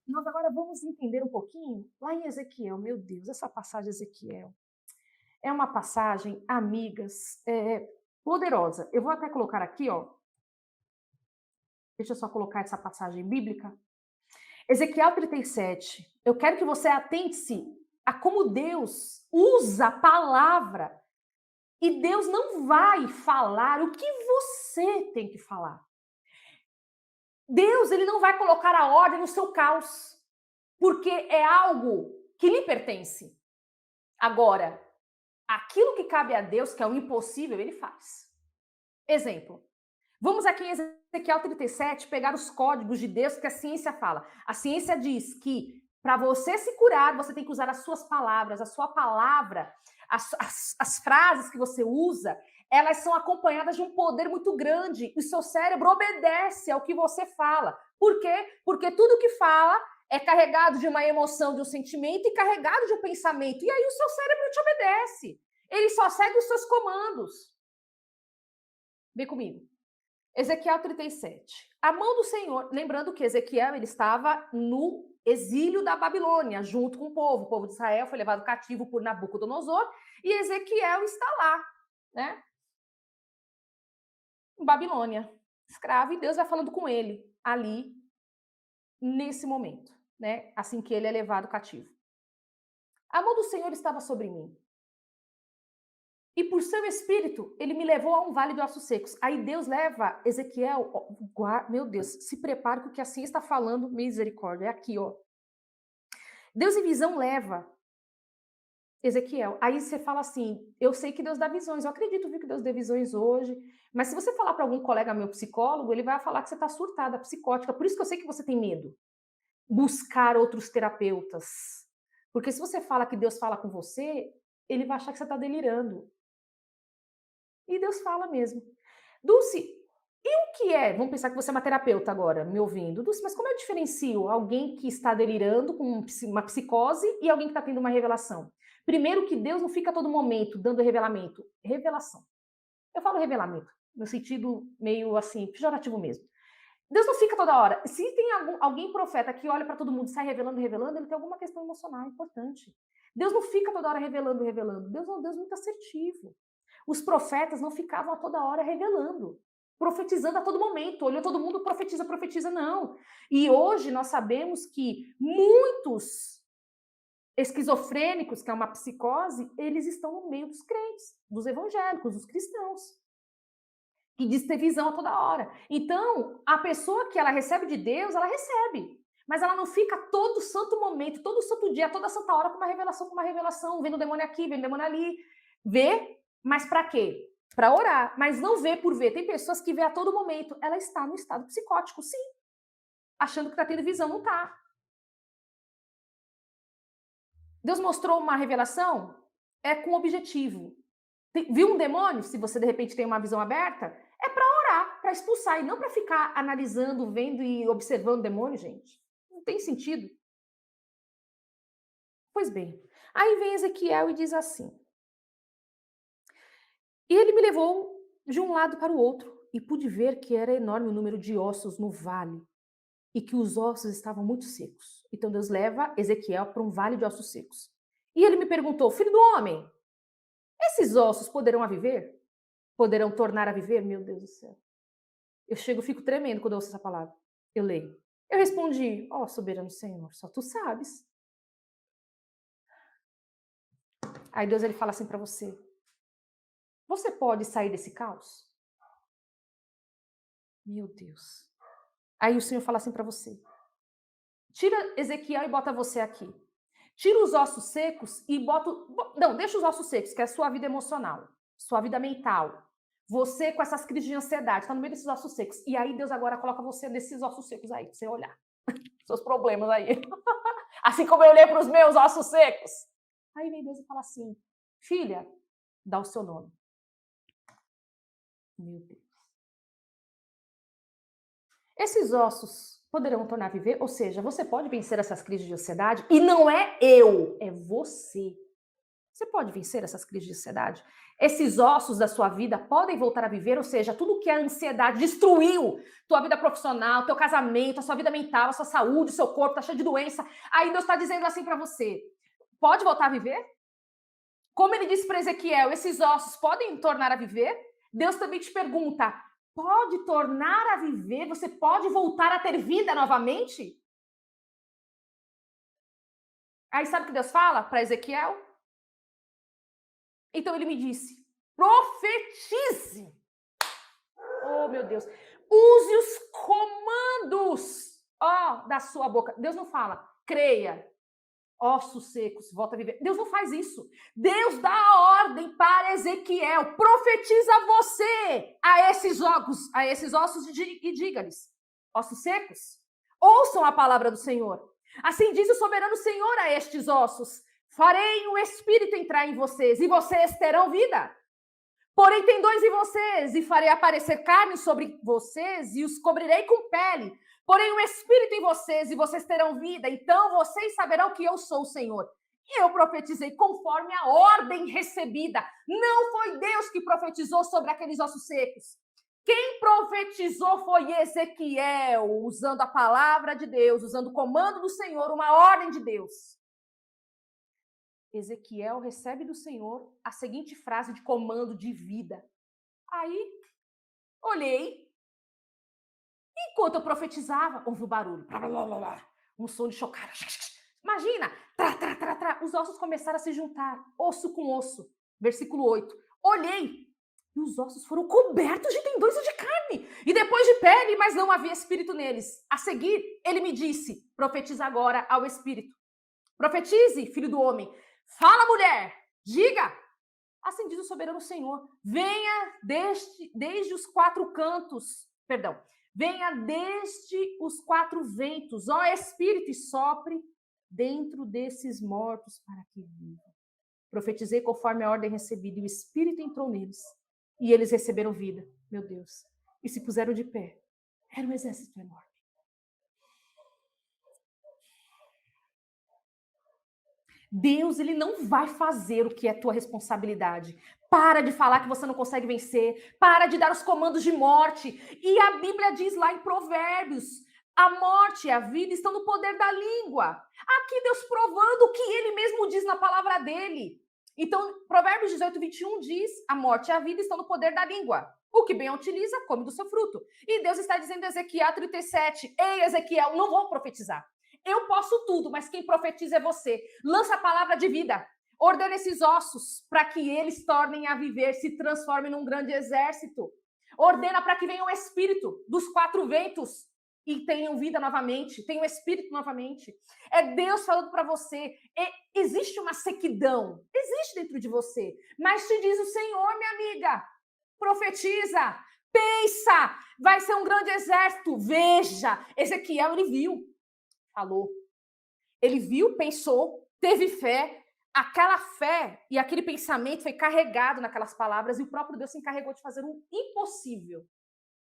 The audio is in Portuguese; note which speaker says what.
Speaker 1: Nós agora vamos entender um pouquinho lá em Ezequiel. Meu Deus, essa passagem de Ezequiel é uma passagem, amigas, poderosa. Eu vou até colocar aqui, ó. Deixa eu só colocar essa passagem bíblica. Ezequiel 37. Eu quero que você atente-se a como Deus usa a palavra. E Deus não vai falar o que você tem que falar. Deus, ele não vai colocar a ordem no seu caos, porque é algo que lhe pertence. Agora, aquilo que cabe a Deus, que é o impossível, ele faz. Exemplo. Vamos aqui em Ezequiel 37 pegar os códigos de Deus que a ciência fala. A ciência diz que para você se curar, você tem que usar as suas palavras, a sua palavra, as frases que você usa, elas são acompanhadas de um poder muito grande. E o seu cérebro obedece ao que você fala. Por quê? Porque tudo que fala é carregado de uma emoção, de um sentimento e carregado de um pensamento. E aí o seu cérebro te obedece. Ele só segue os seus comandos. Vem comigo. Ezequiel 37. A mão do Senhor, lembrando que Ezequiel ele estava no exílio da Babilônia, junto com o povo de Israel foi levado cativo por Nabucodonosor, e Ezequiel está lá, né, em Babilônia, escravo, e Deus vai falando com ele, ali, nesse momento, né, assim que ele é levado cativo. A mão do Senhor estava sobre mim, e por seu espírito, ele me levou a um vale de ossos secos. Aí Deus leva Ezequiel, meu Deus, se prepare porque assim está falando, misericórdia, é aqui, ó. Deus em visão leva Ezequiel. Aí você fala assim, eu sei que Deus dá visões, eu acredito viu, que Deus dê visões hoje, mas se você falar para algum colega meu psicólogo, ele vai falar que você está surtada, psicótica, por isso que eu sei que você tem medo. Buscar outros terapeutas. Porque se você fala que Deus fala com você, ele vai achar que você está delirando. E Deus fala mesmo. Dulce, e o que é? Vamos pensar que você é uma terapeuta agora, me ouvindo. Dulce, mas como eu diferencio alguém que está delirando com uma psicose e alguém que está tendo uma revelação? Primeiro que Deus não fica a todo momento dando revelamento. Revelação. Eu falo revelamento, no sentido meio assim, pejorativo mesmo. Deus não fica toda hora. Se tem alguém profeta que olha para todo mundo e sai revelando, revelando, ele tem alguma questão emocional importante. Deus não fica toda hora revelando, revelando. Deus é um Deus muito assertivo. Os profetas não ficavam a toda hora revelando, profetizando a todo momento. Olhou todo mundo, profetiza, profetiza, não. E hoje nós sabemos que muitos esquizofrênicos, que é uma psicose, eles estão no meio dos crentes, dos evangélicos, dos cristãos, que diz ter visão a toda hora. Então, a pessoa que ela recebe de Deus, ela recebe. Mas ela não fica todo santo momento, todo santo dia, toda santa hora com uma revelação, vendo o demônio aqui, vendo o demônio ali. Vê, mas para quê? Para orar, mas não vê por ver. Tem pessoas que vê a todo momento. Ela está no estado psicótico, sim. Achando que está tendo visão, não está. Deus mostrou uma revelação é com objetivo. Viu um demônio? Se você de repente tem uma visão aberta, é para orar, para expulsar e não para ficar analisando, vendo e observando o demônio, gente. Não tem sentido. Pois bem, aí vem Ezequiel e diz assim: E ele me levou de um lado para o outro, e pude ver que era enorme o número de ossos no vale, e que os ossos estavam muito secos. Então Deus leva Ezequiel para um vale de ossos secos. E ele me perguntou: Filho do homem, esses ossos poderão a viver? Poderão tornar a viver? Meu Deus do céu. Eu chego, fico tremendo quando eu ouço essa palavra. Eu leio. Eu respondi: Ó, soberano Senhor, só tu sabes. Aí Deus ele fala assim para você: Você pode sair desse caos? Meu Deus. Aí o Senhor fala assim para você: Tira Ezequiel e bota você aqui. Tira os ossos secos e bota. Não, deixa os ossos secos, que é a sua vida emocional, sua vida mental. Você com essas crises de ansiedade, está no meio desses ossos secos. E aí Deus agora coloca você nesses ossos secos aí, pra você olhar. Seus problemas aí. Assim como eu olhei para os meus ossos secos. Aí vem Deus e fala assim: Filha, dá o seu nome. Meu Deus. Esses ossos poderão tornar a viver? Ou seja, você pode vencer essas crises de ansiedade e não é eu, é você. Você pode vencer essas crises de ansiedade? Esses ossos da sua vida podem voltar a viver, ou seja, tudo que a ansiedade destruiu, tua vida profissional, teu casamento, a sua vida mental, a sua saúde, o seu corpo tá cheio de doença. Aí Deus está dizendo assim para você: pode voltar a viver? Como ele disse para Ezequiel, esses ossos podem tornar a viver? Deus também te pergunta: pode tornar a viver? Você pode voltar a ter vida novamente? Aí sabe o que Deus fala para Ezequiel? Então ele me disse: profetize. Oh, meu Deus. Use os comandos, da sua boca. Deus não fala, creia, ossos secos, volta a viver. Deus não faz isso. Deus dá a ordem para Ezequiel: profetiza você a esses ossos e diga-lhes: ossos secos, ouçam a palavra do Senhor. Assim diz o soberano Senhor a estes ossos: farei um espírito entrar em vocês e vocês terão vida. Porém, tendões em vocês, e farei aparecer carne sobre vocês, e os cobrirei com pele. Porém, um espírito em vocês, e vocês terão vida. Então vocês saberão que eu sou o Senhor. E eu profetizei conforme a ordem recebida. Não foi Deus que profetizou sobre aqueles ossos secos. Quem profetizou foi Ezequiel, usando a palavra de Deus, usando o comando do Senhor, uma ordem de Deus. Ezequiel recebe do Senhor a seguinte frase de comando de vida. Aí, olhei. Enquanto eu profetizava, houve o barulho. Um som de chocalho. Imagina! Os ossos começaram a se juntar, osso com osso. Versículo 8. Olhei, e os ossos foram cobertos de tendões e de carne, e depois de pele, mas não havia espírito neles. A seguir, ele me disse: profetiza agora ao espírito. Profetize, filho do homem. Fala, mulher, diga. Assim diz o soberano Senhor: venha desde os quatro cantos, venha desde os quatro ventos, ó Espírito, e sopre dentro desses mortos para que vivam. Profetizei conforme a ordem recebida, e o Espírito entrou neles, e eles receberam vida, meu Deus, e se puseram de pé. Era um exército enorme. Deus, ele não vai fazer o que é tua responsabilidade. Para de falar que você não consegue vencer. Para de dar os comandos de morte. E a Bíblia diz lá em Provérbios: a morte e a vida estão no poder da língua. Aqui Deus provando o que ele mesmo diz na palavra dele. Então, Provérbios 18, 21 diz: a morte e a vida estão no poder da língua. O que bem a utiliza, come do seu fruto. E Deus está dizendo em Ezequiel 37, ei, Ezequiel, não vou profetizar. Eu posso tudo, mas quem profetiza é você. Lança a palavra de vida. Ordena esses ossos para que eles tornem a viver, se transformem num grande exército. Ordena para que venha o espírito dos quatro ventos e tenham vida novamente, tenham espírito novamente. É Deus falando para você. Existe uma sequidão, existe dentro de você, mas te diz o Senhor, minha amiga, profetiza, pensa, vai ser um grande exército. Veja, Ezequiel, ele viu. Falou. Ele viu, pensou, teve fé. Aquela fé e aquele pensamento foi carregado naquelas palavras e o próprio Deus se encarregou de fazer o impossível.